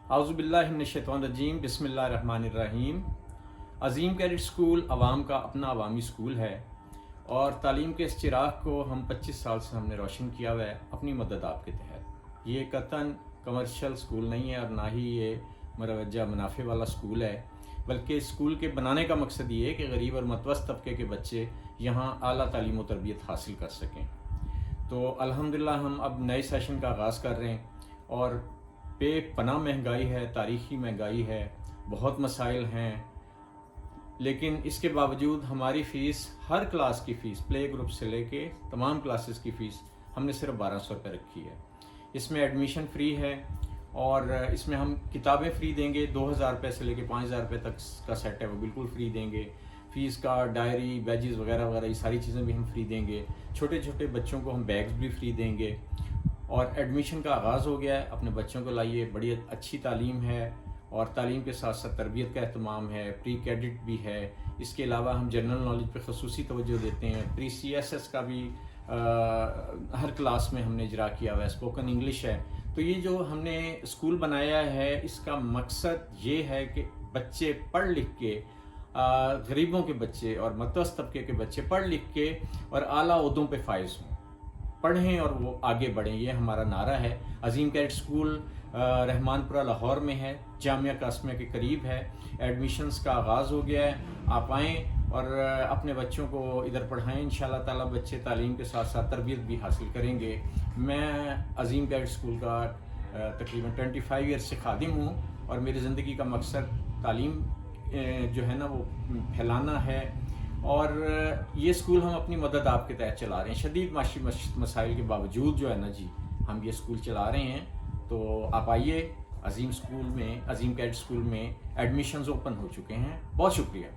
اعوذ باللہ من الشیطان الرجیم، بسم اللہ الرحمن الرحیم۔ عظیم کیڈٹ اسکول عوام کا اپنا عوامی اسکول ہے اور تعلیم کے اس چراغ کو ہم 25 سال سے ہم نے روشن کیا ہوا ہے اپنی مدد آپ کے تحت۔ یہ قطعاً کمرشل اسکول نہیں ہے اور نہ ہی یہ مروجہ منافع والا اسکول ہے، بلکہ اسکول کے بنانے کا مقصد یہ ہے کہ غریب اور متوسط طبقے کے بچے یہاں اعلیٰ تعلیم و تربیت حاصل کر سکیں۔ تو الحمدللہ ہم اب نئے سیشن کا آغاز کر رہے ہیں اور بے پناہ مہنگائی ہے، تاریخی مہنگائی ہے، بہت مسائل ہیں، لیکن اس کے باوجود ہماری فیس، ہر کلاس کی فیس، پلے گروپ سے لے کے تمام کلاسز کی فیس ہم نے صرف 1200 روپے رکھی ہے۔ اس میں ایڈمیشن فری ہے اور اس میں ہم کتابیں فری دیں گے، 2000 روپے سے لے کے 5000 روپے تک کا سیٹ ہے وہ بالکل فری دیں گے۔ فیس کا ڈائری، بیجز وغیرہ وغیرہ یہ ساری چیزیں بھی ہم فری دیں گے۔ چھوٹے چھوٹے بچوں کو ہم بیگز بھی فری دیں گے اور ایڈمیشن کا آغاز ہو گیا ہے۔ اپنے بچوں کو لائیے، بڑی اچھی تعلیم ہے اور تعلیم کے ساتھ ساتھ تربیت کا اہتمام ہے، پری کیڈٹ بھی ہے۔ اس کے علاوہ ہم جنرل نالج پہ خصوصی توجہ دیتے ہیں، پری سی ایس ایس کا بھی ہر کلاس میں ہم نے اجرا کیا ہوا ہے، اسپوکن انگلش ہے۔ تو یہ جو ہم نے اسکول بنایا ہے اس کا مقصد یہ ہے کہ بچے پڑھ لکھ کے، غریبوں کے بچے اور متوسط طبقے کے بچے پڑھ لکھ کے اور اعلیٰ عہدوں پہ فائز ہوں، پڑھیں اور وہ آگے بڑھیں، یہ ہمارا نعرہ ہے۔ عظیم کیڈٹ اسکول رحمان پورہ لاہور میں ہے، جامعہ قاسمیہ کے قریب ہے۔ ایڈمیشنز کا آغاز ہو گیا ہے، آپ آئیں اور اپنے بچوں کو ادھر پڑھائیں۔ انشاءاللہ تعالیٰ بچے تعلیم کے ساتھ ساتھ تربیت بھی حاصل کریں گے۔ میں عظیم کیڈٹ اسکول کا تقریباً 25 ایئرس سے خادم ہوں اور میری زندگی کا مقصد تعلیم جو ہے نا وہ پھیلانا ہے، اور یہ اسکول ہم اپنی مدد آپ کے تحت چلا رہے ہیں۔ شدید معاشی مسائل کے باوجود جو ہے نا جی ہم یہ اسکول چلا رہے ہیں۔ تو آپ آئیے، عظیم اسکول میں، عظیم کیڈٹ اسکول میں ایڈمیشنز اوپن ہو چکے ہیں۔ بہت شکریہ۔